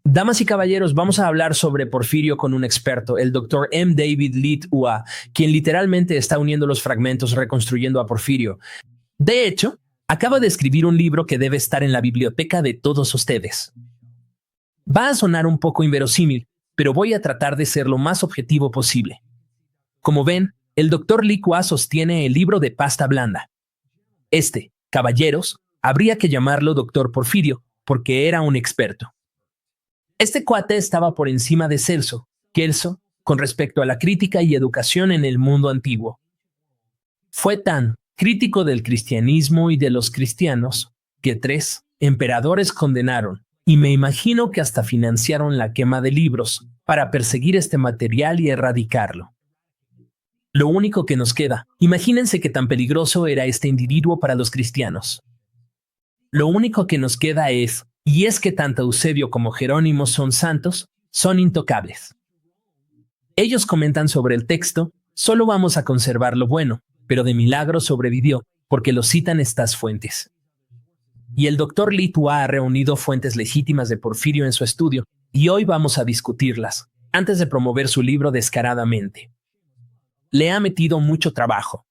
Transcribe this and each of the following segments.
Damas y caballeros, vamos a hablar sobre Porfirio con un experto, el Dr. M. David Leet Ua, quien literalmente está uniendo los fragmentos reconstruyendo a Porfirio. De hecho, acaba de escribir un libro que debe estar en la biblioteca de todos ustedes. Va a sonar un poco inverosímil, pero voy a tratar de ser lo más objetivo posible. Como ven, el Dr. Leet Ua sostiene el libro de pasta blanda. Caballeros, habría que llamarlo Dr. Porfirio, porque era un experto. Este cuate estaba por encima de Celso, con respecto a la crítica y educación en el mundo antiguo. Fue tan crítico del cristianismo y de los cristianos que 3 emperadores condenaron, y me imagino que hasta financiaron la quema de libros para perseguir este material y erradicarlo. Lo único que nos queda, imagínense qué tan peligroso era este individuo para los cristianos. Lo único que nos queda y es que tanto Eusebio como Jerónimo son santos, son intocables. Ellos comentan sobre el texto, solo vamos a conservar lo bueno, pero de milagro sobrevivió, porque lo citan estas fuentes. Y el Dr. Leet Ua ha reunido fuentes legítimas de Porfirio en su estudio, y hoy vamos a discutirlas, antes de promover su libro descaradamente. Le ha metido mucho trabajo.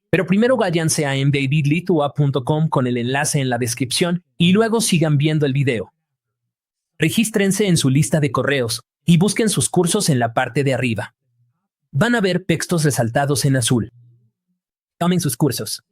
Pero primero váyanse a mdavidleetua.com con el enlace en la descripción y luego sigan viendo el video. Regístrense en su lista de correos y busquen sus cursos en la parte de arriba. Van a ver textos resaltados en azul. Tomen sus cursos.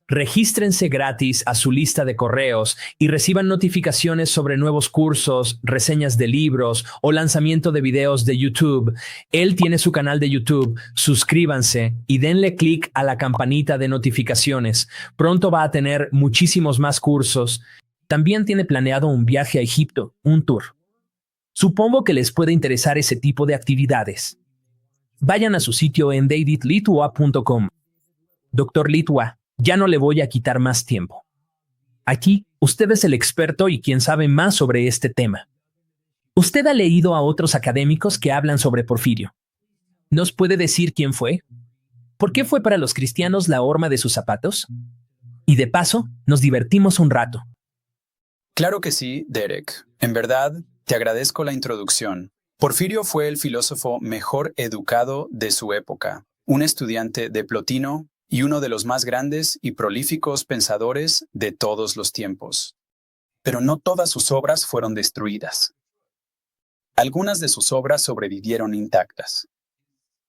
Regístrense gratis a su lista de correos y reciban notificaciones sobre nuevos cursos, reseñas de libros o lanzamiento de videos de YouTube. Él tiene su canal de YouTube, suscríbanse y denle clic a la campanita de notificaciones. Pronto va a tener muchísimos más cursos. También tiene planeado un viaje a Egipto, un tour. Supongo que les puede interesar ese tipo de actividades. Vayan a su sitio en davidleetua.com. Dr. Leet Ua, ya no le voy a quitar más tiempo. Aquí, usted es el experto y quien sabe más sobre este tema. Usted ha leído a otros académicos que hablan sobre Porfirio. ¿Nos puede decir quién fue? ¿Por qué fue para los cristianos la horma de sus zapatos? Y de paso, nos divertimos un rato. Claro que sí, Derek. En verdad, te agradezco la introducción. Porfirio fue el filósofo mejor educado de su época, un estudiante de Plotino y uno de los más grandes y prolíficos pensadores de todos los tiempos. Pero no todas sus obras fueron destruidas. Algunas de sus obras sobrevivieron intactas.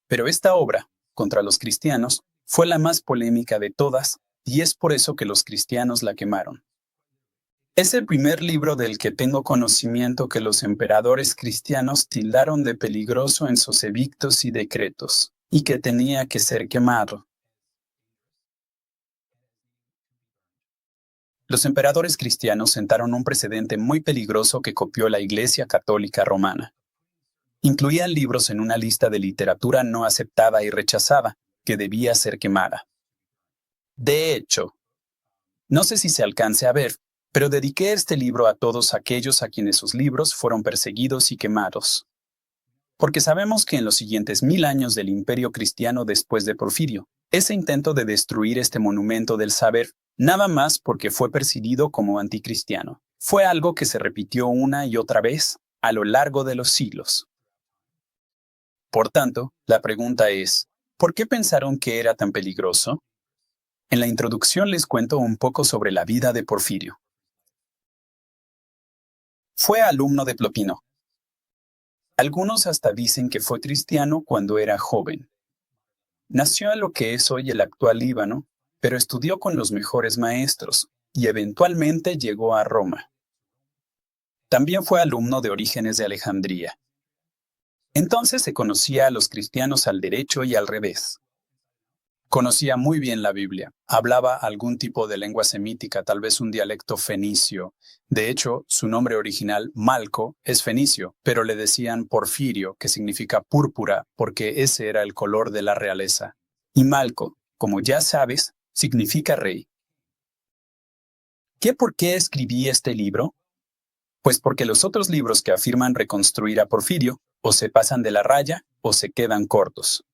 Pero esta obra, contra los cristianos, fue la más polémica de todas y es por eso que los cristianos la quemaron. Es el primer libro del que tengo conocimiento que los emperadores cristianos tildaron de peligroso en sus edictos y decretos, y que tenía que ser quemado. Los emperadores cristianos sentaron un precedente muy peligroso que copió la Iglesia Católica Romana. Incluían libros en una lista de literatura no aceptada y rechazada, que debía ser quemada. De hecho, no sé si se alcance a ver, pero dediqué este libro a todos aquellos a quienes sus libros fueron perseguidos y quemados. Porque sabemos que en los siguientes 1000 años del imperio cristiano después de Porfirio, ese intento de destruir este monumento del saber, nada más porque fue percibido como anticristiano, fue algo que se repitió una y otra vez a lo largo de los siglos. Por tanto, la pregunta es, ¿por qué pensaron que era tan peligroso? En la introducción les cuento un poco sobre la vida de Porfirio. Fue alumno de Plotino. Algunos hasta dicen que fue cristiano cuando era joven. Nació en lo que es hoy el actual Líbano, pero estudió con los mejores maestros y eventualmente llegó a Roma. También fue alumno de Orígenes de Alejandría. Entonces se conocía a los cristianos al derecho y al revés. Conocía muy bien la Biblia, hablaba algún tipo de lengua semítica, tal vez un dialecto fenicio. De hecho, su nombre original, Malco, es fenicio, pero le decían Porfirio, que significa púrpura, porque ese era el color de la realeza. Y Malco, como ya sabes, significa rey. ¿Por qué escribí este libro? Pues porque los otros libros que afirman reconstruir a Porfirio, o se pasan de la raya, o se quedan cortos.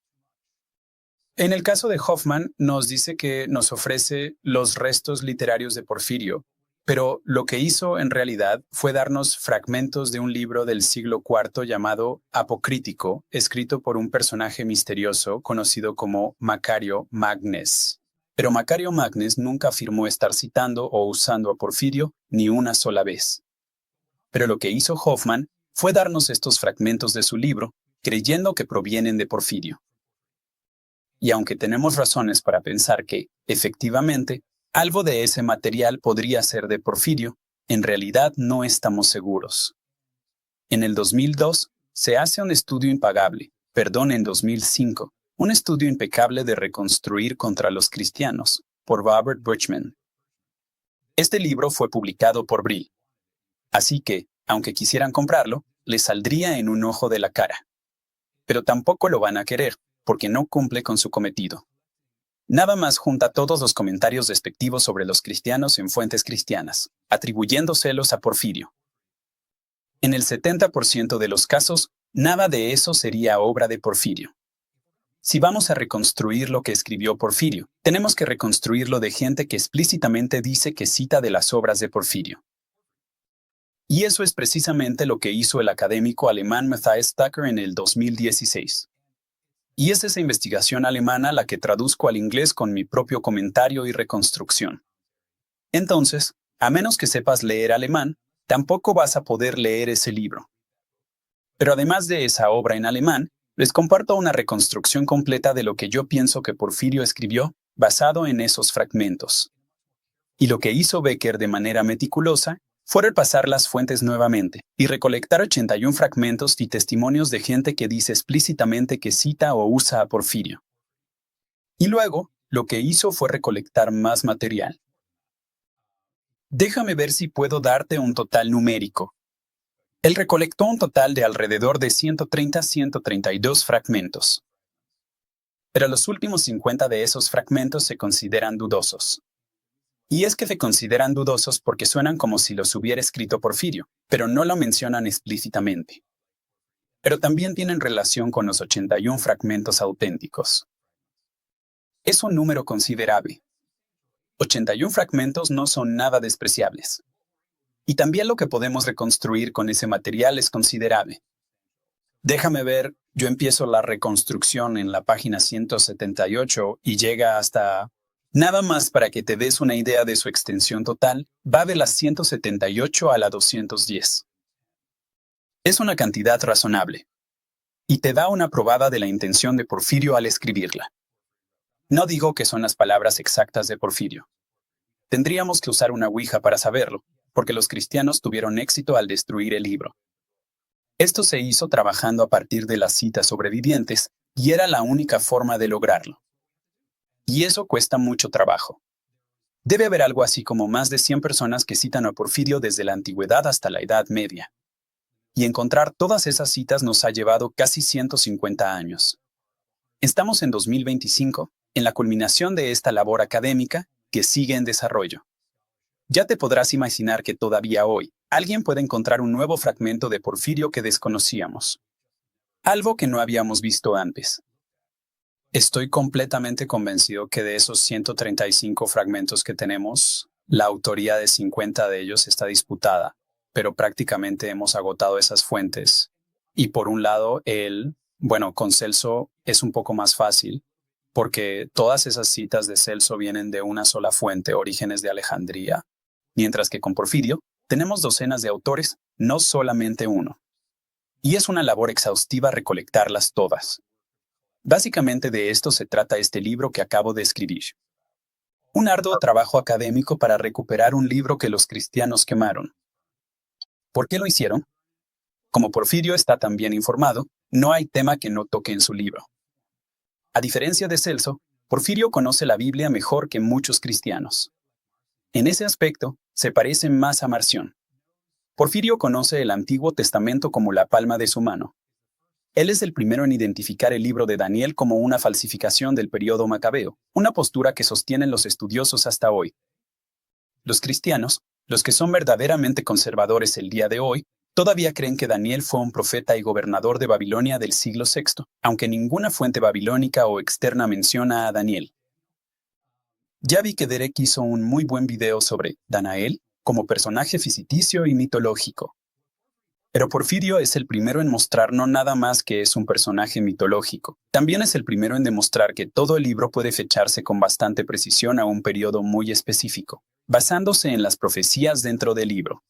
En el caso de Hoffman, nos dice que nos ofrece los restos literarios de Porfirio, Pero lo que hizo en realidad fue darnos fragmentos de un libro del siglo IV llamado Apocrítico, escrito por un personaje misterioso conocido como Macario Magnes. Pero Macario Magnes nunca afirmó estar citando o usando a Porfirio ni una sola vez. Pero lo que hizo Hoffman fue darnos estos fragmentos de su libro, creyendo que provienen de Porfirio. Y aunque tenemos razones para pensar que, efectivamente, algo de ese material podría ser de Porfirio, en realidad no estamos seguros. En el 2002 se hace un estudio impagable, en 2005, un estudio impecable de reconstruir contra los cristianos, por Robert Buchman. Este libro fue publicado por Brill. Así que, aunque quisieran comprarlo, les saldría en un ojo de la cara. Pero tampoco lo van a querer, porque no cumple con su cometido. Nada más junta todos los comentarios despectivos sobre los cristianos en fuentes cristianas, atribuyéndoselos a Porfirio. En el 70% de los casos, nada de eso sería obra de Porfirio. Si vamos a reconstruir lo que escribió Porfirio, tenemos que reconstruirlo de gente que explícitamente dice que cita de las obras de Porfirio. Y eso es precisamente lo que hizo el académico alemán Matthias Tucker en el 2016. Y es esa investigación alemana la que traduzco al inglés con mi propio comentario y reconstrucción. Entonces, a menos que sepas leer alemán, tampoco vas a poder leer ese libro. Pero además de esa obra en alemán, les comparto una reconstrucción completa de lo que yo pienso que Porfirio escribió basado en esos fragmentos. Y lo que hizo Becker de manera meticulosa fue repasar las fuentes nuevamente y recolectar 81 fragmentos y testimonios de gente que dice explícitamente que cita o usa a Porfirio. Y luego, lo que hizo fue recolectar más material. Déjame ver si puedo darte un total numérico. Él recolectó un total de alrededor de 130-132 fragmentos. Pero los últimos 50 de esos fragmentos se consideran dudosos. Y es que se consideran dudosos porque suenan como si los hubiera escrito Porfirio, pero no lo mencionan explícitamente. Pero también tienen relación con los 81 fragmentos auténticos. Es un número considerable. 81 fragmentos no son nada despreciables. Y también lo que podemos reconstruir con ese material es considerable. Déjame ver, yo empiezo la reconstrucción en la página 178 y llega hasta... Nada más para que te des una idea de su extensión total, va de la 178 a la 210. Es una cantidad razonable. Y te da una probada de la intención de Porfirio al escribirla. No digo que son las palabras exactas de Porfirio. Tendríamos que usar una ouija para saberlo, porque los cristianos tuvieron éxito al destruir el libro. Esto se hizo trabajando a partir de las citas sobrevivientes, y era la única forma de lograrlo. Y eso cuesta mucho trabajo. Debe haber algo así como más de 100 personas que citan a Porfirio desde la antigüedad hasta la Edad Media. Y encontrar todas esas citas nos ha llevado casi 150 años. Estamos en 2025, en la culminación de esta labor académica que sigue en desarrollo. Ya te podrás imaginar que todavía hoy, alguien puede encontrar un nuevo fragmento de Porfirio que desconocíamos. Algo que no habíamos visto antes. Estoy completamente convencido que de esos 135 fragmentos que tenemos, la autoría de 50 de ellos está disputada, pero prácticamente hemos agotado esas fuentes. Y por un lado, con Celso es un poco más fácil, porque todas esas citas de Celso vienen de una sola fuente, Orígenes de Alejandría, mientras que con Porfirio tenemos docenas de autores, no solamente uno. Y es una labor exhaustiva recolectarlas todas. Básicamente de esto se trata este libro que acabo de escribir. Un arduo trabajo académico para recuperar un libro que los cristianos quemaron. ¿Por qué lo hicieron? Como Porfirio está tan bien informado, no hay tema que no toque en su libro. A diferencia de Celso, Porfirio conoce la Biblia mejor que muchos cristianos. En ese aspecto, se parece más a Marción. Porfirio conoce el Antiguo Testamento como la palma de su mano. Él es el primero en identificar el libro de Daniel como una falsificación del período macabeo, una postura que sostienen los estudiosos hasta hoy. Los cristianos, los que son verdaderamente conservadores el día de hoy, todavía creen que Daniel fue un profeta y gobernador de Babilonia del siglo VI, aunque ninguna fuente babilónica o externa menciona a Daniel. Ya vi que Derek hizo un muy buen video sobre Danael, como personaje ficticio y mitológico. Pero Porfirio es el primero en mostrar no nada más que es un personaje mitológico, también es el primero en demostrar que todo el libro puede fecharse con bastante precisión a un periodo muy específico, basándose en las profecías dentro del libro.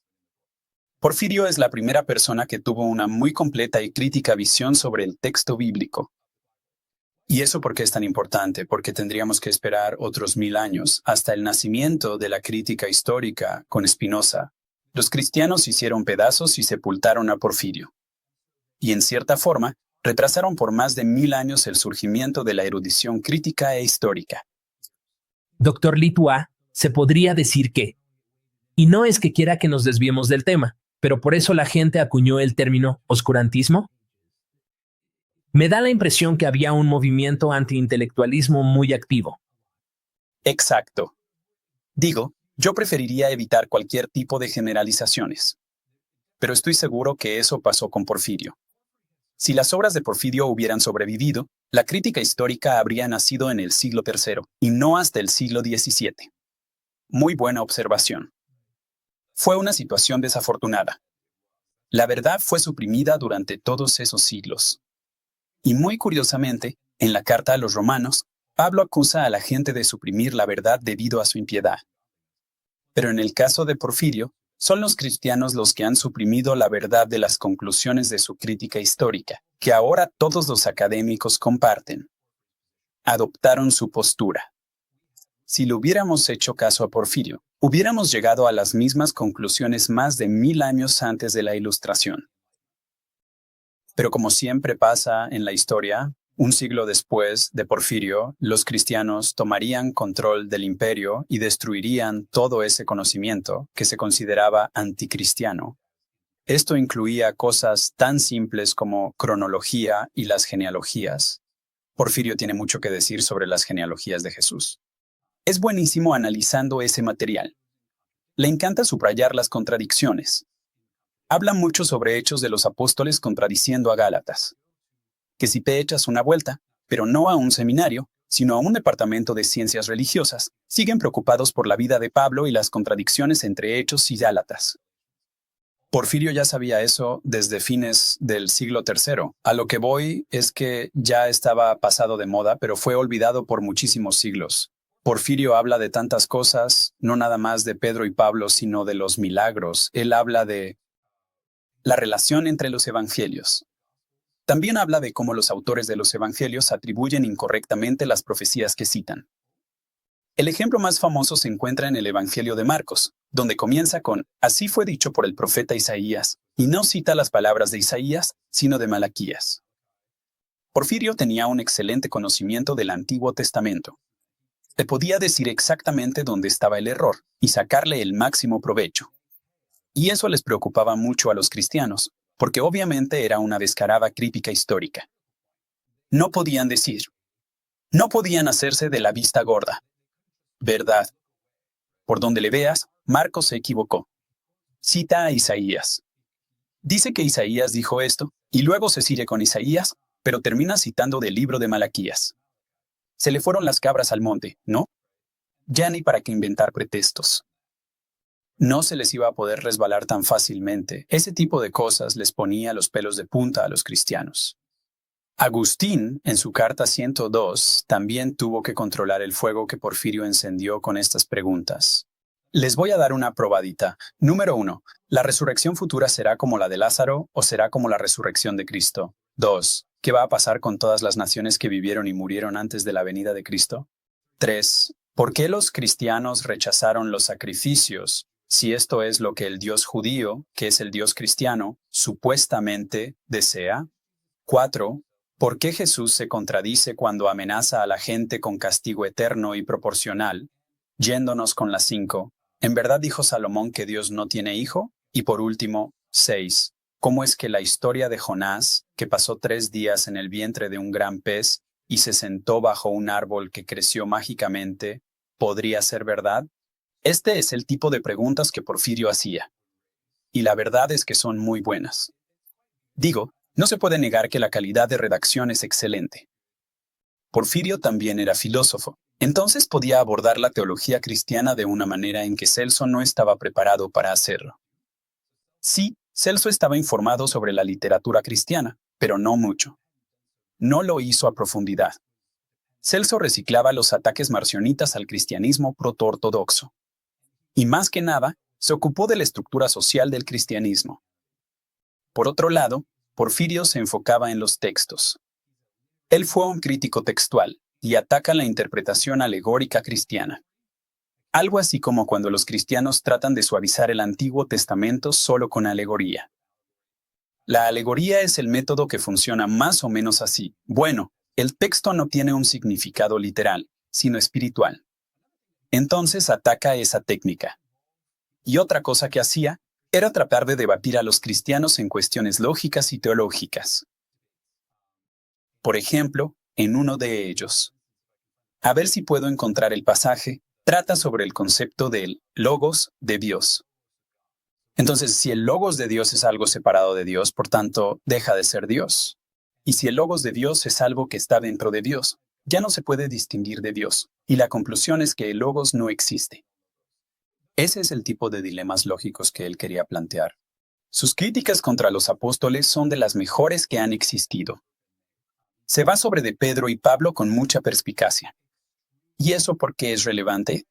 Porfirio es la primera persona que tuvo una muy completa y crítica visión sobre el texto bíblico. ¿Y eso por qué es tan importante? Porque tendríamos que esperar otros 1000 años hasta el nacimiento de la crítica histórica con Spinoza. Los cristianos hicieron pedazos y sepultaron a Porfirio. Y en cierta forma, retrasaron por más de 1000 años el surgimiento de la erudición crítica e histórica. Doctor Litua, se podría decir que, y no es que quiera que nos desviemos del tema, pero por eso la gente acuñó el término oscurantismo. Me da la impresión que había un movimiento antiintelectualismo muy activo. Exacto. Digo, yo preferiría evitar cualquier tipo de generalizaciones. Pero estoy seguro que eso pasó con Porfirio. Si las obras de Porfirio hubieran sobrevivido, la crítica histórica habría nacido en el siglo III y no hasta el siglo XVII. Muy buena observación. Fue una situación desafortunada. La verdad fue suprimida durante todos esos siglos. Y muy curiosamente, en la carta a los romanos, Pablo acusa a la gente de suprimir la verdad debido a su impiedad. Pero en el caso de Porfirio, son los cristianos los que han suprimido la verdad de las conclusiones de su crítica histórica, que ahora todos los académicos comparten. Adoptaron su postura. Si le hubiéramos hecho caso a Porfirio, hubiéramos llegado a las mismas conclusiones más de 1000 años antes de la Ilustración. Pero como siempre pasa en la historia, un siglo después de Porfirio, los cristianos tomarían control del imperio y destruirían todo ese conocimiento que se consideraba anticristiano. Esto incluía cosas tan simples como cronología y las genealogías. Porfirio tiene mucho que decir sobre las genealogías de Jesús. Es buenísimo analizando ese material. Le encanta subrayar las contradicciones. Habla mucho sobre Hechos de los Apóstoles contradiciendo a Gálatas. Que si te echas una vuelta, pero no a un seminario, sino a un departamento de ciencias religiosas, siguen preocupados por la vida de Pablo y las contradicciones entre Hechos y Gálatas. Porfirio ya sabía eso desde fines del siglo III. A lo que voy es que ya estaba pasado de moda, pero fue olvidado por muchísimos siglos. Porfirio habla de tantas cosas, no nada más de Pedro y Pablo, sino de los milagros. Él habla de la relación entre los evangelios. También habla de cómo los autores de los evangelios atribuyen incorrectamente las profecías que citan. El ejemplo más famoso se encuentra en el Evangelio de Marcos, donde comienza con "Así fue dicho por el profeta Isaías", y no cita las palabras de Isaías, sino de Malaquías. Porfirio tenía un excelente conocimiento del Antiguo Testamento. Le podía decir exactamente dónde estaba el error y sacarle el máximo provecho. Y eso les preocupaba mucho a los cristianos, porque obviamente era una descarada crítica histórica. No podían decir, no podían hacerse de la vista gorda. Verdad. Por donde le veas, Marcos se equivocó. Cita a Isaías. Dice que Isaías dijo esto, y luego se sigue con Isaías, pero termina citando del libro de Malaquías. Se le fueron las cabras al monte, ¿no? Ya ni para qué inventar pretextos. No se les iba a poder resbalar tan fácilmente. Ese tipo de cosas les ponía los pelos de punta a los cristianos. Agustín, en su carta 102, también tuvo que controlar el fuego que Porfirio encendió con estas preguntas. Les voy a dar una probadita. Número 1. ¿La resurrección futura será como la de Lázaro o será como la resurrección de Cristo? 2. ¿Qué va a pasar con todas las naciones que vivieron y murieron antes de la venida de Cristo? 3. ¿Por qué los cristianos rechazaron los sacrificios? Si esto es lo que el Dios judío, que es el Dios cristiano, supuestamente desea. 4. ¿Por qué Jesús se contradice cuando amenaza a la gente con castigo eterno y proporcional? Yéndonos con las 5. ¿En verdad dijo Salomón que Dios no tiene hijo? Y por último, 6. ¿Cómo es que la historia de Jonás, que pasó 3 días en el vientre de un gran pez y se sentó bajo un árbol que creció mágicamente, podría ser verdad? Este es el tipo de preguntas que Porfirio hacía. Y la verdad es que son muy buenas. Digo, no se puede negar que la calidad de redacción es excelente. Porfirio también era filósofo, Entonces podía abordar la teología cristiana de una manera en que Celso no estaba preparado para hacerlo. Sí, Celso estaba informado sobre la literatura cristiana, pero no mucho. No lo hizo a profundidad. Celso reciclaba los ataques marcionitas al cristianismo protoortodoxo. Y más que nada, se ocupó de la estructura social del cristianismo. Por otro lado, Porfirio se enfocaba en los textos. Él fue un crítico textual y ataca la interpretación alegórica cristiana. Algo así como cuando los cristianos tratan de suavizar el Antiguo Testamento solo con alegoría. La alegoría es el método que funciona más o menos así. Bueno, el texto no tiene un significado literal, sino espiritual. Entonces ataca esa técnica. Y otra cosa que hacía era tratar de debatir a los cristianos en cuestiones lógicas y teológicas. Por ejemplo, en uno de ellos. A ver si puedo encontrar el pasaje. Trata sobre el concepto del logos de Dios. Entonces, si el logos de Dios es algo separado de Dios, por tanto, deja de ser Dios. Y si el logos de Dios es algo que está dentro de Dios, ya no se puede distinguir de Dios. Y la conclusión es que el logos no existe. Ese es el tipo de dilemas lógicos que él quería plantear. Sus críticas contra los apóstoles son de las mejores que han existido. Se va sobre de Pedro y Pablo con mucha perspicacia. ¿Y eso por qué es relevante?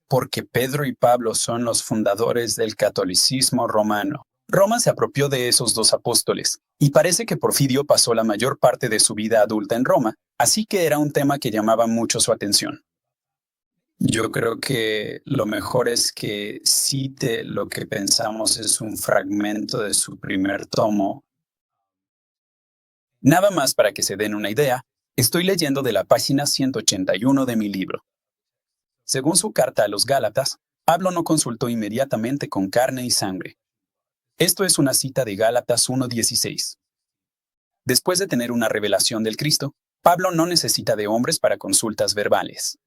Porque Pedro y Pablo son los fundadores del catolicismo romano. Roma se apropió de esos dos apóstoles, y parece que Porfirio pasó la mayor parte de su vida adulta en Roma, así que era un tema que llamaba mucho su atención. Yo creo que lo mejor es que cite lo que pensamos es un fragmento de su primer tomo. Nada más para que se den una idea, estoy leyendo de la página 181 de mi libro. Según su carta a los Gálatas, Pablo no consultó inmediatamente con carne y sangre. Esto es una cita de Gálatas 1:16. Después de tener una revelación del Cristo, Pablo no necesita de hombres para consultas verbales.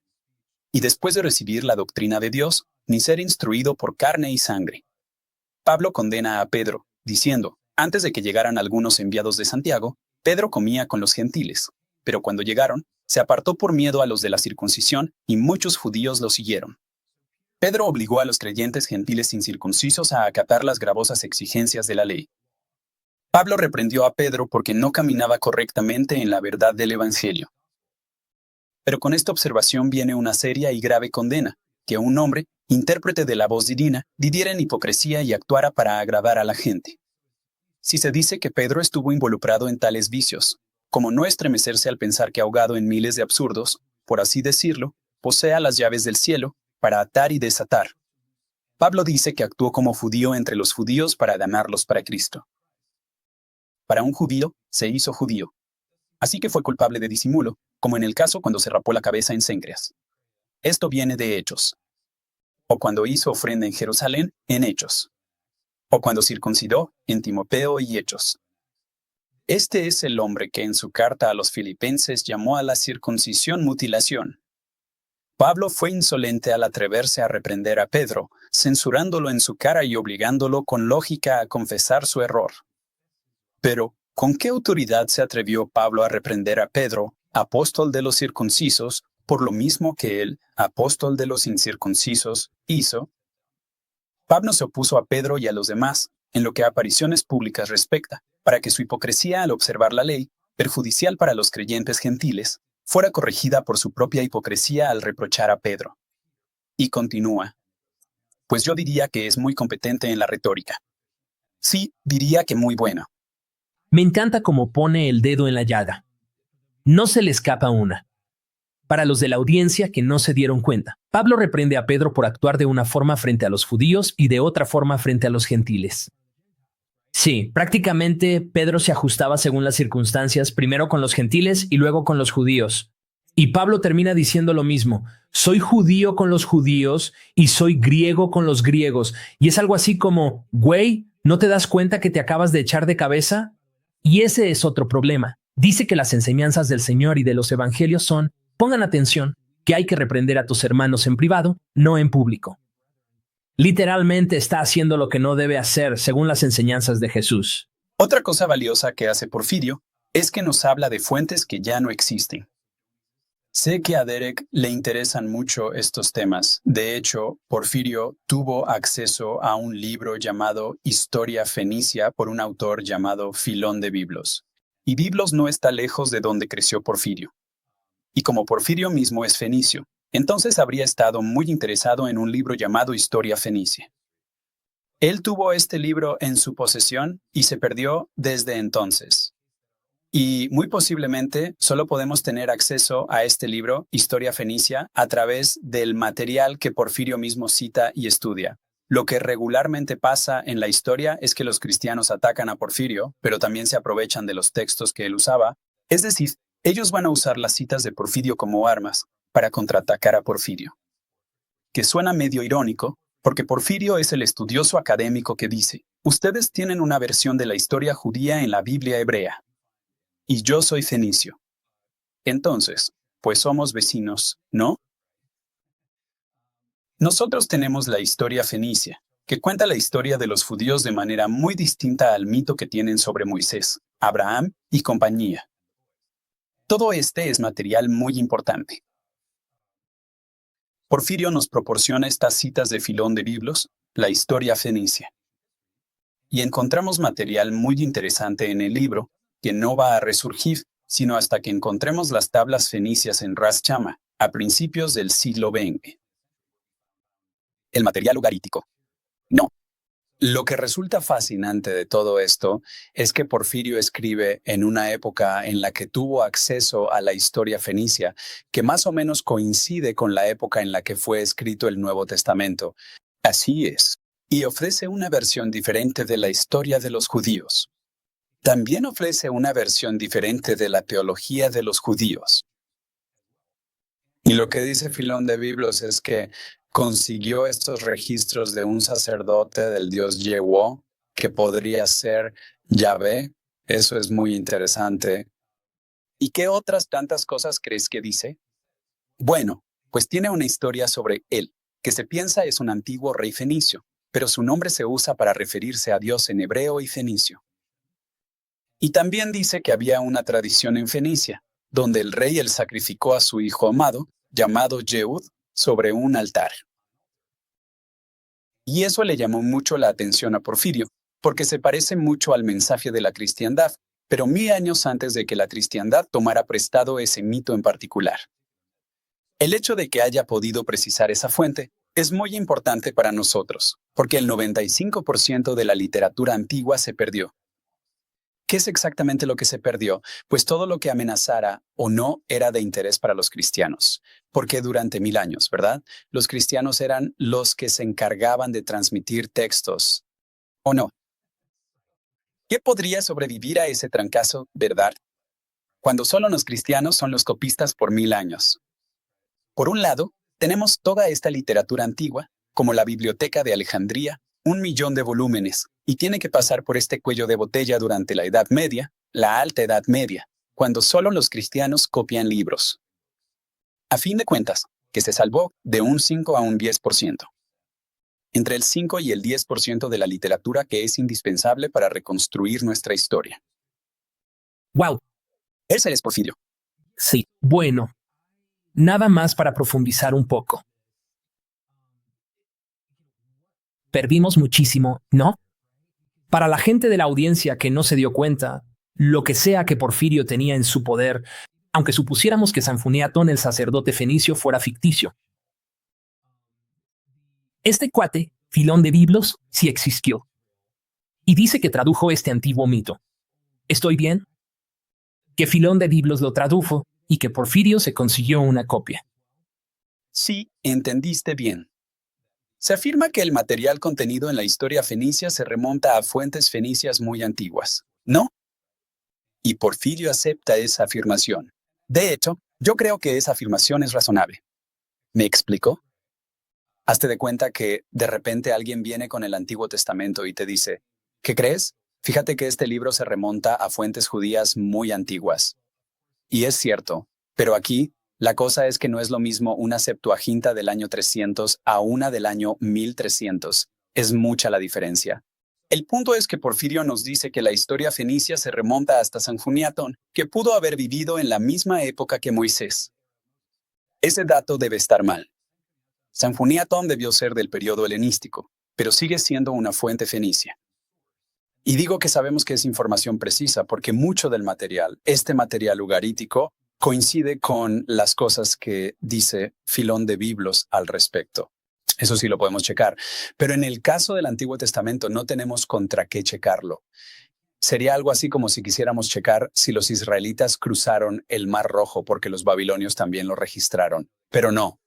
Y después de recibir la doctrina de Dios, ni ser instruido por carne y sangre. Pablo condena a Pedro, diciendo, antes de que llegaran algunos enviados de Santiago, Pedro comía con los gentiles, pero cuando llegaron, se apartó por miedo a los de la circuncisión y muchos judíos lo siguieron. Pedro obligó a los creyentes gentiles incircuncisos a acatar las gravosas exigencias de la ley. Pablo reprendió a Pedro porque no caminaba correctamente en la verdad del Evangelio. Pero con esta observación viene una seria y grave condena, que un hombre, intérprete de la voz divina, viviera en hipocresía y actuara para agradar a la gente. Si se dice que Pedro estuvo involucrado en tales vicios, como no estremecerse al pensar que ahogado en miles de absurdos, por así decirlo, posea las llaves del cielo para atar y desatar. Pablo dice que actuó como judío entre los judíos para ganarlos para Cristo. Para un judío, se hizo judío. Así que fue culpable de disimulo, como en el caso cuando se rapó la cabeza en Cencreas. Esto viene de Hechos. O cuando hizo ofrenda en Jerusalén, en Hechos. O cuando circuncidó, en Timoteo y Hechos. Este es el hombre que en su carta a los filipenses llamó a la circuncisión mutilación. Pablo fue insolente al atreverse a reprender a Pedro, censurándolo en su cara y obligándolo con lógica a confesar su error. Pero, ¿con qué autoridad se atrevió Pablo a reprender a Pedro, apóstol de los circuncisos, por lo mismo que él, apóstol de los incircuncisos, hizo? Pablo se opuso a Pedro y a los demás, en lo que a apariciones públicas respecta, para que su hipocresía al observar la ley, perjudicial para los creyentes gentiles, fuera corregida por su propia hipocresía al reprochar a Pedro. Y continúa. Pues yo diría que es muy competente en la retórica. Sí, diría que muy bueno. Me encanta cómo pone el dedo en la llaga. No se le escapa una. Para los de la audiencia que no se dieron cuenta, Pablo reprende a Pedro por actuar de una forma frente a los judíos y de otra forma frente a los gentiles. Sí, prácticamente Pedro se ajustaba según las circunstancias, primero con los gentiles y luego con los judíos. Y Pablo termina diciendo lo mismo, soy judío con los judíos y soy griego con los griegos. Y es algo así como, güey, ¿no te das cuenta que te acabas de echar de cabeza? Y ese es otro problema. Dice que las enseñanzas del Señor y de los evangelios son, pongan atención, que hay que reprender a tus hermanos en privado, no en público. Literalmente está haciendo lo que no debe hacer según las enseñanzas de Jesús. Otra cosa valiosa que hace Porfirio es que nos habla de fuentes que ya no existen. Sé que a Derek le interesan mucho estos temas. De hecho, Porfirio tuvo acceso a un libro llamado Historia Fenicia por un autor llamado Filón de Biblos. Y Biblos no está lejos de donde creció Porfirio. Y como Porfirio mismo es fenicio, entonces habría estado muy interesado en un libro llamado Historia Fenicia. Él tuvo este libro en su posesión y se perdió desde entonces. Y muy posiblemente solo podemos tener acceso a este libro, Historia Fenicia, a través del material que Porfirio mismo cita y estudia. Lo que regularmente pasa en la historia es que los cristianos atacan a Porfirio, pero también se aprovechan de los textos que él usaba. Es decir, ellos van a usar las citas de Porfirio como armas para contraatacar a Porfirio. Que suena medio irónico, porque Porfirio es el estudioso académico que dice, ustedes tienen una versión de la historia judía en la Biblia hebrea. Y yo soy fenicio. Entonces, pues somos vecinos, ¿no? Nosotros tenemos la historia fenicia, que cuenta la historia de los judíos de manera muy distinta al mito que tienen sobre Moisés, Abraham y compañía. Todo este es material muy importante. Porfirio nos proporciona estas citas de Filón de Biblos, la historia fenicia. Y encontramos material muy interesante en el libro, que no va a resurgir, sino hasta que encontremos las tablas fenicias en Ras Chama, a principios del siglo XX. El material ugarítico. No. Lo que resulta fascinante de todo esto es que Porfirio escribe en una época en la que tuvo acceso a la historia fenicia, que más o menos coincide con la época en la que fue escrito el Nuevo Testamento. Así es. Y ofrece una versión diferente de la historia de los judíos. También ofrece una versión diferente de la teología de los judíos. Y lo que dice Filón de Biblos es que consiguió estos registros de un sacerdote del dios Yehua, que podría ser Yahvé. Eso es muy interesante. ¿Y qué otras tantas cosas crees que dice? Bueno, pues tiene una historia sobre él, que se piensa es un antiguo rey fenicio, pero su nombre se usa para referirse a Dios en hebreo y fenicio. Y también dice que había una tradición en Fenicia, donde el rey sacrificó a su hijo amado, llamado Yehud, sobre un altar. Y eso le llamó mucho la atención a Porfirio, porque se parece mucho al mensaje de la cristiandad, pero 1000 años antes de que la cristiandad tomara prestado ese mito en particular. El hecho de que haya podido precisar esa fuente es muy importante para nosotros, porque el 95% de la literatura antigua se perdió. ¿Qué es exactamente lo que se perdió? Pues todo lo que amenazara o no era de interés para los cristianos, porque durante 1000 años, ¿verdad? Los cristianos eran los que se encargaban de transmitir textos, ¿o no? ¿Qué podría sobrevivir a ese trancazo, verdad? Cuando solo los cristianos son los copistas por 1000 años. Por un lado, tenemos toda esta literatura antigua, como la Biblioteca de Alejandría, 1.000.000 de volúmenes, y tiene que pasar por este cuello de botella durante la Edad Media, la Alta Edad Media, cuando solo los cristianos copian libros. A fin de cuentas, que se salvó de un 5 a un 10%. Entre el 5 y el 10% de la literatura que es indispensable para reconstruir nuestra historia. ¡Wow! Ese es Porfirio. Sí, bueno. Nada más para profundizar un poco. Perdimos muchísimo, ¿no? Para la gente de la audiencia que no se dio cuenta, lo que sea que Porfirio tenía en su poder, aunque supusiéramos que Sanfuniatón, el sacerdote fenicio, fuera ficticio. Este cuate, Filón de Biblos, sí existió. Y dice que tradujo este antiguo mito. ¿Estoy bien? Que Filón de Biblos lo tradujo y que Porfirio se consiguió una copia. Sí, entendiste bien. Se afirma que el material contenido en la historia fenicia se remonta a fuentes fenicias muy antiguas, ¿no? Y Porfirio acepta esa afirmación. De hecho, yo creo que esa afirmación es razonable. ¿Me explico? Hazte de cuenta que de repente alguien viene con el Antiguo Testamento y te dice, ¿qué crees? Fíjate que este libro se remonta a fuentes judías muy antiguas. Y es cierto, pero aquí la cosa es que no es lo mismo una Septuaginta del año 300 a una del año 1300. Es mucha la diferencia. El punto es que Porfirio nos dice que la historia fenicia se remonta hasta Sanfuniatón, que pudo haber vivido en la misma época que Moisés. Ese dato debe estar mal. Sanfuniatón debió ser del periodo helenístico, pero sigue siendo una fuente fenicia. Y digo que sabemos que es información precisa porque mucho del material, este material ugarítico, coincide con las cosas que dice Filón de Biblos al respecto. Eso sí lo podemos checar. Pero en el caso del Antiguo Testamento no tenemos contra qué checarlo. Sería algo así como si quisiéramos checar si los israelitas cruzaron el Mar Rojo porque los babilonios también lo registraron. Pero no.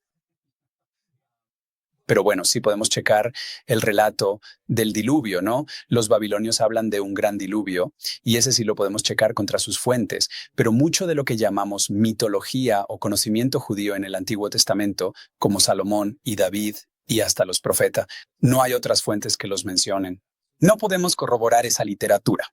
Pero bueno, sí podemos checar el relato del diluvio, ¿no? Los babilonios hablan de un gran diluvio y ese sí lo podemos checar contra sus fuentes. Pero mucho de lo que llamamos mitología o conocimiento judío en el Antiguo Testamento, como Salomón y David y hasta los profetas, no hay otras fuentes que los mencionen. No podemos corroborar esa literatura.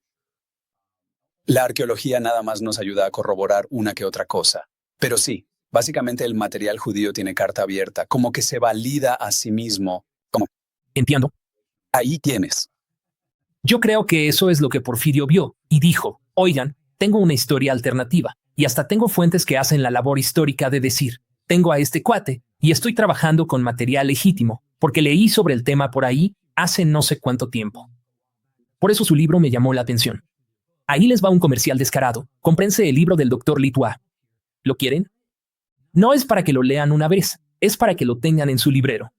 La arqueología nada más nos ayuda a corroborar una que otra cosa. Pero sí, básicamente el material judío tiene carta abierta, como que se valida a sí mismo. Como, Entiendo. ahí tienes. Yo creo que eso es lo que Porfirio vio y dijo, oigan, tengo una historia alternativa y hasta tengo fuentes que hacen la labor histórica de decir, tengo a este cuate y estoy trabajando con material legítimo, porque leí sobre el tema por ahí hace no sé cuánto tiempo. Por eso su libro me llamó la atención. Ahí les va un comercial descarado. Cómprense el libro del Dr. Litois. ¿Lo quieren? No es para que lo lean una vez, es para que lo tengan en su librero.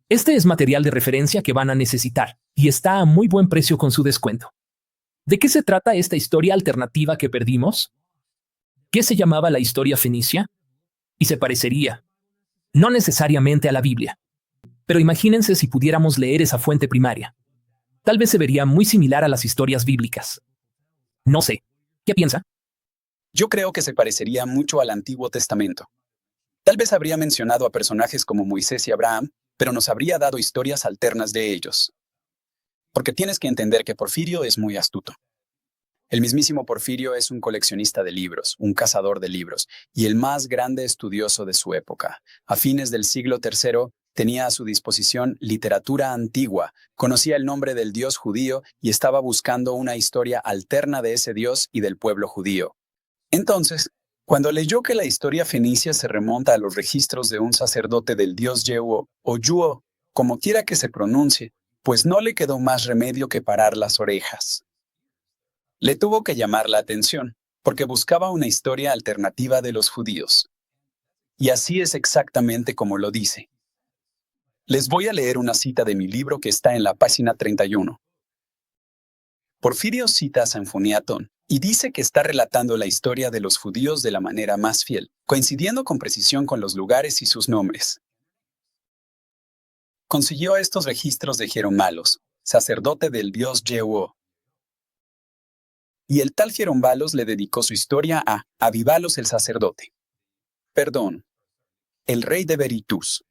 Este es material de referencia que van a necesitar y está a muy buen precio con su descuento. ¿De qué se trata esta historia alternativa que perdimos? ¿Qué se llamaba la historia fenicia? Y se parecería, no necesariamente a la Biblia, pero imagínense si pudiéramos leer esa fuente primaria. Tal vez se vería muy similar a las historias bíblicas. No sé. ¿Qué piensa? Yo creo que se parecería mucho al Antiguo Testamento. Tal vez habría mencionado a personajes como Moisés y Abraham, pero nos habría dado historias alternas de ellos. Porque tienes que entender que Porfirio es muy astuto. El mismísimo Porfirio es un coleccionista de libros, un cazador de libros, y el más grande estudioso de su época. A fines del siglo III, tenía a su disposición literatura antigua, conocía el nombre del dios judío y estaba buscando una historia alterna de ese dios y del pueblo judío. Entonces, cuando leyó que la historia fenicia se remonta a los registros de un sacerdote del dios Yehuo o Yuo, como quiera que se pronuncie, pues no le quedó más remedio que parar las orejas. Le tuvo que llamar la atención, porque buscaba una historia alternativa de los judíos. Y así es exactamente como lo dice. Les voy a leer una cita de mi libro que está en la página 31. Porfirio cita a Sanfuniatón y dice que está relatando la historia de los judíos de la manera más fiel, coincidiendo con precisión con los lugares y sus nombres. Consiguió estos registros de Jeromalos, sacerdote del dios Yehuo. Y el tal Jerombalos le dedicó su historia a Abibalos el sacerdote. Perdón, el rey de Berytus.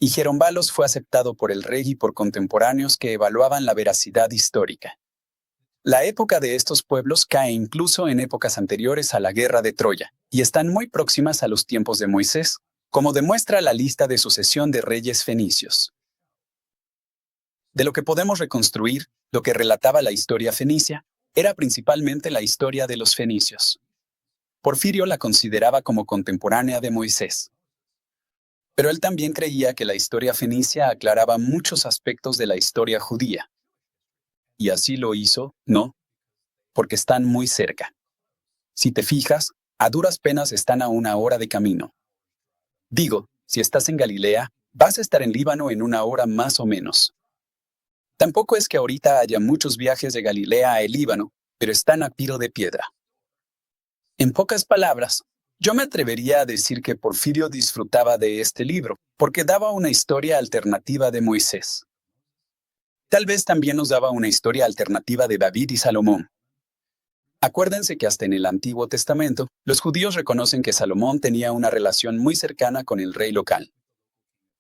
Y Jerombalos fue aceptado por el rey y por contemporáneos que evaluaban la veracidad histórica. La época de estos pueblos cae incluso en épocas anteriores a la guerra de Troya, y están muy próximas a los tiempos de Moisés, como demuestra la lista de sucesión de reyes fenicios. De lo que podemos reconstruir, lo que relataba la historia fenicia, era principalmente la historia de los fenicios. Porfirio la consideraba como contemporánea de Moisés. Pero él también creía que la historia fenicia aclaraba muchos aspectos de la historia judía. Y así lo hizo, ¿no? Porque están muy cerca. Si te fijas, a duras penas están a 1 hora de camino. Digo, si estás en Galilea, vas a estar en Líbano en 1 hora más o menos. Tampoco es que ahorita haya muchos viajes de Galilea a el Líbano, pero están a tiro de piedra. En pocas palabras, yo me atrevería a decir que Porfirio disfrutaba de este libro, porque daba una historia alternativa de Moisés. Tal vez también nos daba una historia alternativa de David y Salomón. Acuérdense que hasta en el Antiguo Testamento, los judíos reconocen que Salomón tenía una relación muy cercana con el rey local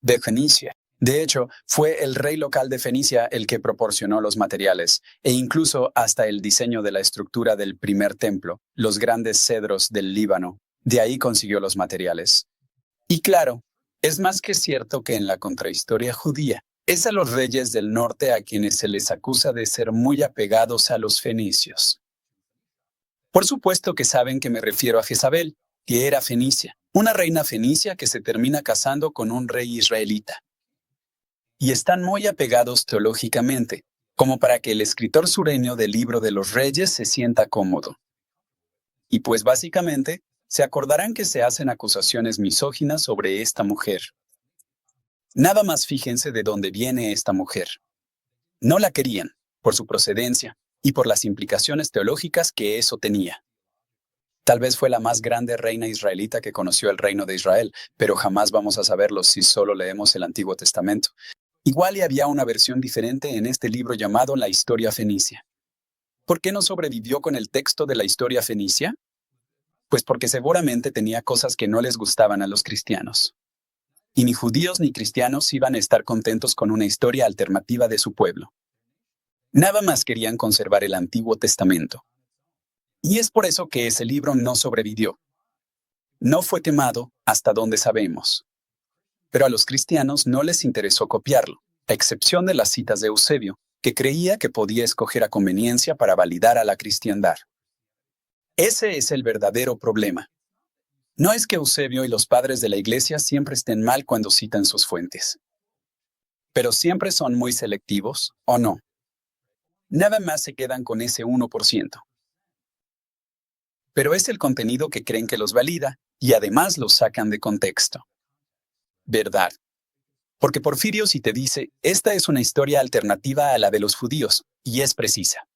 de Fenicia. De hecho, fue el rey local de Fenicia el que proporcionó los materiales, e incluso hasta el diseño de la estructura del primer templo, los grandes cedros del Líbano. De ahí consiguió los materiales. Y claro, es más que cierto que en la contrahistoria judía, es a los reyes del norte a quienes se les acusa de ser muy apegados a los fenicios. Por supuesto que saben que me refiero a Jezabel, que era fenicia, una reina fenicia que se termina casando con un rey israelita. Y están muy apegados teológicamente, como para que el escritor sureño del Libro de los Reyes se sienta cómodo. Y pues básicamente, se acordarán que se hacen acusaciones misóginas sobre esta mujer. Nada más fíjense de dónde viene esta mujer. No la querían, por su procedencia y por las implicaciones teológicas que eso tenía. Tal vez fue la más grande reina israelita que conoció el reino de Israel, pero jamás vamos a saberlo si solo leemos el Antiguo Testamento. Igual y había una versión diferente en este libro llamado La Historia Fenicia. ¿Por qué no sobrevivió con el texto de la Historia Fenicia? Pues porque seguramente tenía cosas que no les gustaban a los cristianos. Y ni judíos ni cristianos iban a estar contentos con una historia alternativa de su pueblo. Nada más querían conservar el Antiguo Testamento. Y es por eso que ese libro no sobrevivió. No fue quemado hasta donde sabemos. Pero a los cristianos no les interesó copiarlo, a excepción de las citas de Eusebio, que creía que podía escoger a conveniencia para validar a la cristiandad. Ese es el verdadero problema. No es que Eusebio y los padres de la Iglesia siempre estén mal cuando citan sus fuentes. Pero siempre son muy selectivos, ¿o no? Nada más se quedan con ese 1%. Pero es el contenido que creen que los valida y además los sacan de contexto. ¿Verdad? Porque Porfirio sí te dice, esta es una historia alternativa a la de los judíos, y es precisa.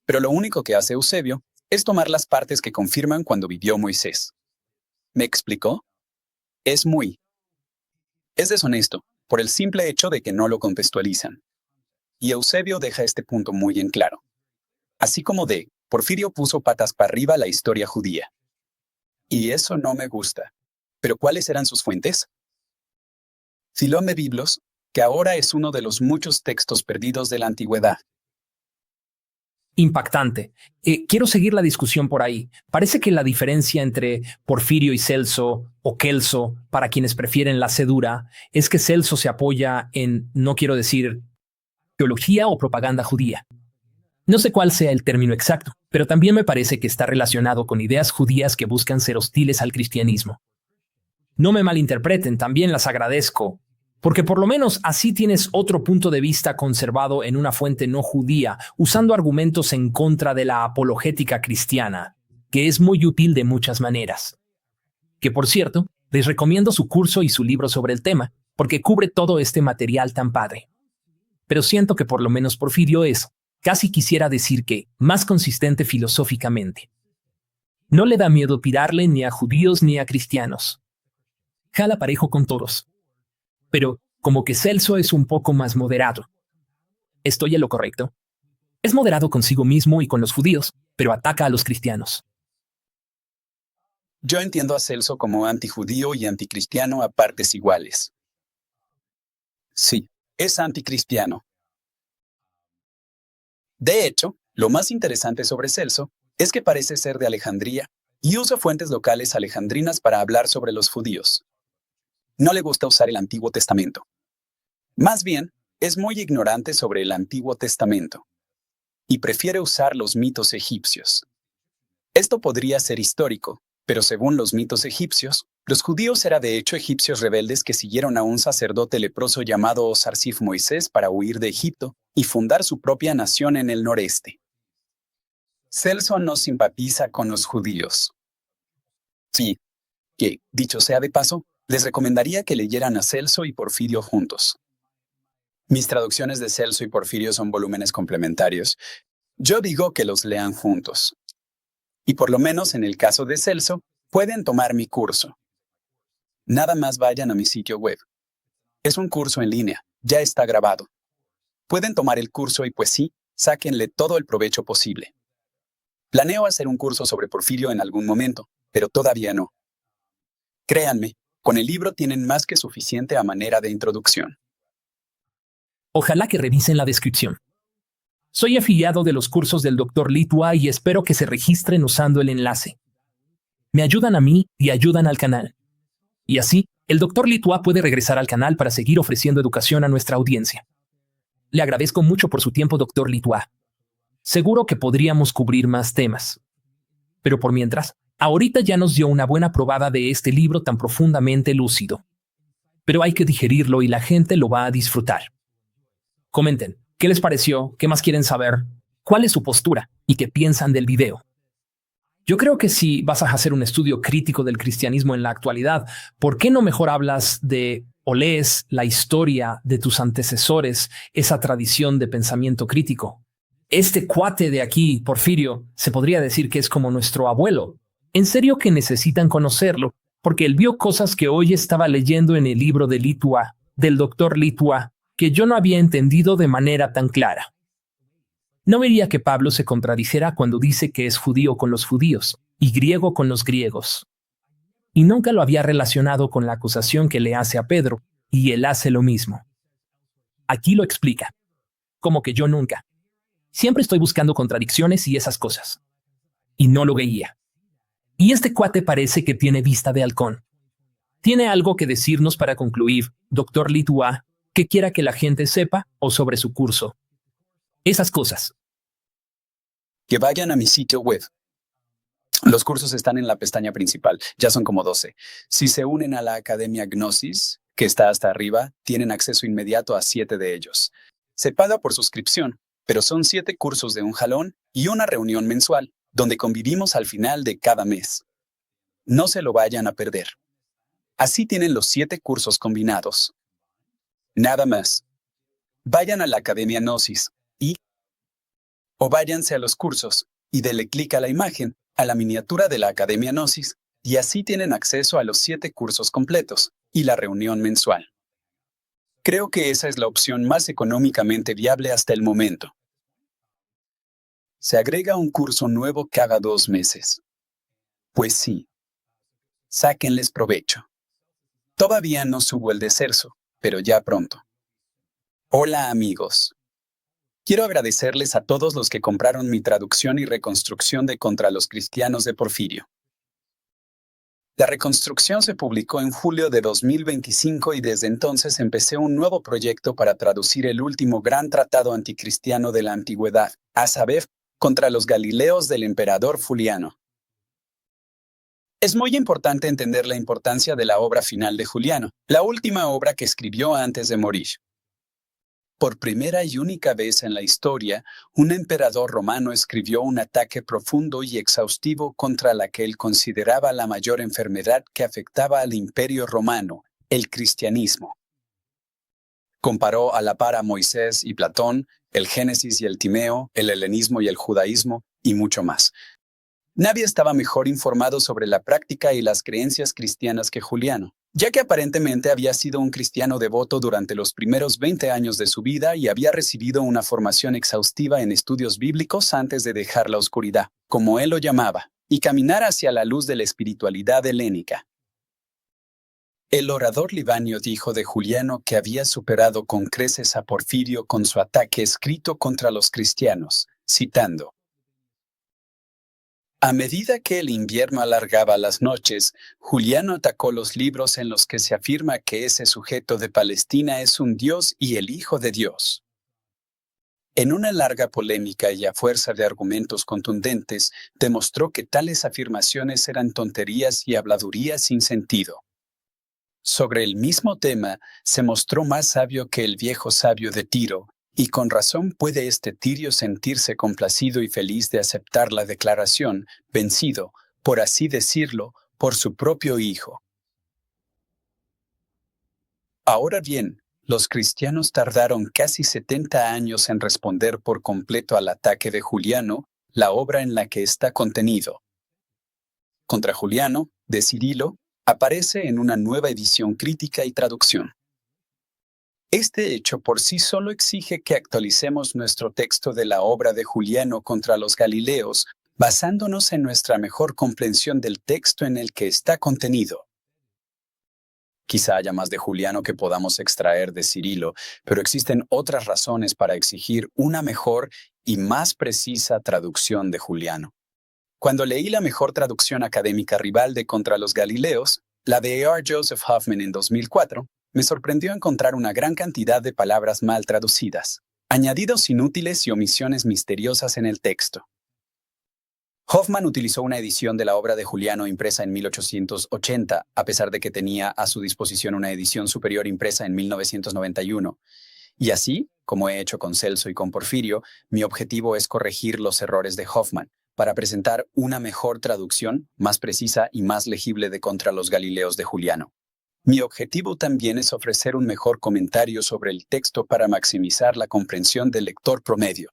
Pero lo único que hace Eusebio es tomar las partes que confirman cuando vivió Moisés. ¿Me explicó? Es deshonesto, por el simple hecho de que no lo contextualizan. Y Eusebio deja este punto muy en claro. Así como Porfirio puso patas para arriba la historia judía. Y eso no me gusta. ¿Pero cuáles eran sus fuentes? Filón de Biblos, que ahora es uno de los muchos textos perdidos de la antigüedad. Impactante. Quiero seguir la discusión por ahí. Parece que la diferencia entre Porfirio y Celso, o Celso, para quienes prefieren la cedura, es que Celso se apoya en, no quiero decir, teología o propaganda judía. No sé cuál sea el término exacto, pero también me parece que está relacionado con ideas judías que buscan ser hostiles al cristianismo. No me malinterpreten, también las agradezco, porque por lo menos así tienes otro punto de vista conservado en una fuente no judía, usando argumentos en contra de la apologética cristiana, que es muy útil de muchas maneras. Que por cierto, les recomiendo su curso y su libro sobre el tema, porque cubre todo este material tan padre. Pero siento que por lo menos Porfirio es, casi quisiera decir que, más consistente filosóficamente. No le da miedo tirarle ni a judíos ni a cristianos. Jala parejo con todos. Pero, como que Celso es un poco más moderado. ¿Estoy en lo correcto? Es moderado consigo mismo y con los judíos, pero ataca a los cristianos. Yo entiendo a Celso como antijudío y anticristiano a partes iguales. Sí, es anticristiano. De hecho, lo más interesante sobre Celso es que parece ser de Alejandría y usa fuentes locales alejandrinas para hablar sobre los judíos. No le gusta usar el Antiguo Testamento. Más bien, es muy ignorante sobre el Antiguo Testamento y prefiere usar los mitos egipcios. Esto podría ser histórico, pero según los mitos egipcios, los judíos eran de hecho egipcios rebeldes que siguieron a un sacerdote leproso llamado Osarsif Moisés para huir de Egipto y fundar su propia nación en el noreste. Celso no simpatiza con los judíos. Sí, que, dicho sea de paso, les recomendaría que leyeran a Celso y Porfirio juntos. Mis traducciones de Celso y Porfirio son volúmenes complementarios. Yo digo que los lean juntos. Y por lo menos en el caso de Celso, pueden tomar mi curso. Nada más vayan a mi sitio web. Es un curso en línea, ya está grabado. Pueden tomar el curso y pues sí, sáquenle todo el provecho posible. Planeo hacer un curso sobre Porfirio en algún momento, pero todavía no. Créanme, con el libro tienen más que suficiente a manera de introducción. Ojalá que revisen la descripción. Soy afiliado de los cursos del Dr. Litua y espero que se registren usando el enlace. Me ayudan a mí y ayudan al canal. Y así, el Dr. Litua puede regresar al canal para seguir ofreciendo educación a nuestra audiencia. Le agradezco mucho por su tiempo, Dr. Litua. Seguro que podríamos cubrir más temas. Pero por mientras, Ahorita ya nos dio una buena probada de este libro tan profundamente lúcido. Pero hay que digerirlo y la gente lo va a disfrutar. Comenten, ¿qué les pareció? ¿Qué más quieren saber? ¿Cuál es su postura? ¿Y qué piensan del video? Yo creo que si vas a hacer un estudio crítico del cristianismo en la actualidad, ¿por qué no mejor hablas de o lees la historia de tus antecesores, esa tradición de pensamiento crítico? Este cuate de aquí, Porfirio, se podría decir que es como nuestro abuelo. En serio que necesitan conocerlo, porque él vio cosas que hoy estaba leyendo en el libro de Litua, del doctor Litua, que yo no había entendido de manera tan clara. No vería que Pablo se contradijera cuando dice que es judío con los judíos y griego con los griegos. Y nunca lo había relacionado con la acusación que le hace a Pedro, y él hace lo mismo. Aquí lo explica. Como que yo nunca. Siempre estoy buscando contradicciones y esas cosas. Y no lo veía. Y este cuate parece que tiene vista de halcón. ¿Tiene algo que decirnos para concluir, doctor Litua, que quiera que la gente sepa o sobre su curso? Esas cosas. Que vayan a mi sitio web. Los cursos están en la pestaña principal, ya son como 12. Si se unen a la Academia Gnosis, que está hasta arriba, tienen acceso inmediato a 7 de ellos. Se paga por suscripción, pero son 7 cursos de un jalón y una reunión mensual, donde convivimos al final de cada mes. No se lo vayan a perder. Así tienen los 7 cursos combinados. Nada más. Vayan a la Academia Gnosis o váyanse a los cursos y denle clic a la imagen, a la miniatura de la Academia Gnosis, y así tienen acceso a los 7 cursos completos y la reunión mensual. Creo que esa es la opción más económicamente viable hasta el momento. Se agrega un curso nuevo cada 2 meses. Pues sí. Sáquenles provecho. Todavía no subo el de Celso, pero ya pronto. Hola amigos. Quiero agradecerles a todos los que compraron mi traducción y reconstrucción de Contra los Cristianos de Porfirio. La reconstrucción se publicó en julio de 2025 y desde entonces empecé un nuevo proyecto para traducir el último gran tratado anticristiano de la antigüedad, a saber, Contra los Galileos del emperador Juliano. Es muy importante entender la importancia de la obra final de Juliano, la última obra que escribió antes de morir. Por primera y única vez en la historia, un emperador romano escribió un ataque profundo y exhaustivo contra la que él consideraba la mayor enfermedad que afectaba al imperio romano, el cristianismo. Comparó a la par a Moisés y Platón, el Génesis y el Timeo, el helenismo y el judaísmo, y mucho más. Nadie estaba mejor informado sobre la práctica y las creencias cristianas que Juliano, ya que aparentemente había sido un cristiano devoto durante los primeros 20 años de su vida y había recibido una formación exhaustiva en estudios bíblicos antes de dejar la oscuridad, como él lo llamaba, y caminar hacia la luz de la espiritualidad helénica. El orador Libanio dijo de Juliano que había superado con creces a Porfirio con su ataque escrito contra los cristianos, citando: a medida que el invierno alargaba las noches, Juliano atacó los libros en los que se afirma que ese sujeto de Palestina es un dios y el Hijo de Dios. En una larga polémica y a fuerza de argumentos contundentes, demostró que tales afirmaciones eran tonterías y habladurías sin sentido. Sobre el mismo tema, se mostró más sabio que el viejo sabio de Tiro, y con razón puede este Tirio sentirse complacido y feliz de aceptar la declaración, vencido, por así decirlo, por su propio hijo. Ahora bien, los cristianos tardaron casi 70 años en responder por completo al ataque de Juliano, la obra en la que está contenido. Contra Juliano, de Cirilo, aparece en una nueva edición crítica y traducción. Este hecho por sí solo exige que actualicemos nuestro texto de la obra de Juliano contra los Galileos, basándonos en nuestra mejor comprensión del texto en el que está contenido. Quizá haya más de Juliano que podamos extraer de Cirilo, pero existen otras razones para exigir una mejor y más precisa traducción de Juliano. Cuando leí la mejor traducción académica rival de Contra los Galileos, la de A. R. Joseph Hoffman en 2004, me sorprendió encontrar una gran cantidad de palabras mal traducidas, añadidos inútiles y omisiones misteriosas en el texto. Hoffman utilizó una edición de la obra de Juliano impresa en 1880, a pesar de que tenía a su disposición una edición superior impresa en 1991. Y así, como he hecho con Celso y con Porfirio, mi objetivo es corregir los errores de Hoffman, para presentar una mejor traducción, más precisa y más legible de Contra los Galileos de Juliano. Mi objetivo también es ofrecer un mejor comentario sobre el texto para maximizar la comprensión del lector promedio.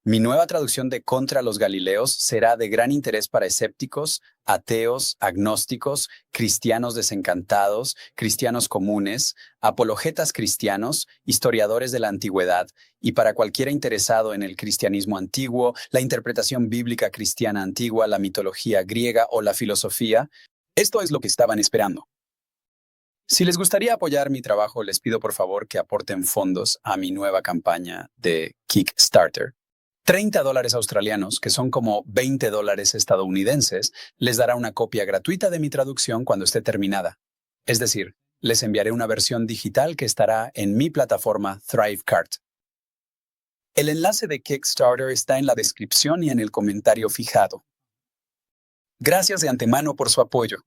Mi nueva traducción de Contra los Galileos será de gran interés para escépticos, ateos, agnósticos, cristianos desencantados, cristianos comunes, apologetas cristianos, historiadores de la antigüedad y para cualquiera interesado en el cristianismo antiguo, la interpretación bíblica cristiana antigua, la mitología griega o la filosofía. Esto es lo que estaban esperando. Si les gustaría apoyar mi trabajo, les pido por favor que aporten fondos a mi nueva campaña de Kickstarter. $30 australianos, que son como $20 estadounidenses, les dará una copia gratuita de mi traducción cuando esté terminada. Es decir, les enviaré una versión digital que estará en mi plataforma Thrivecart. El enlace de Kickstarter está en la descripción y en el comentario fijado. Gracias de antemano por su apoyo.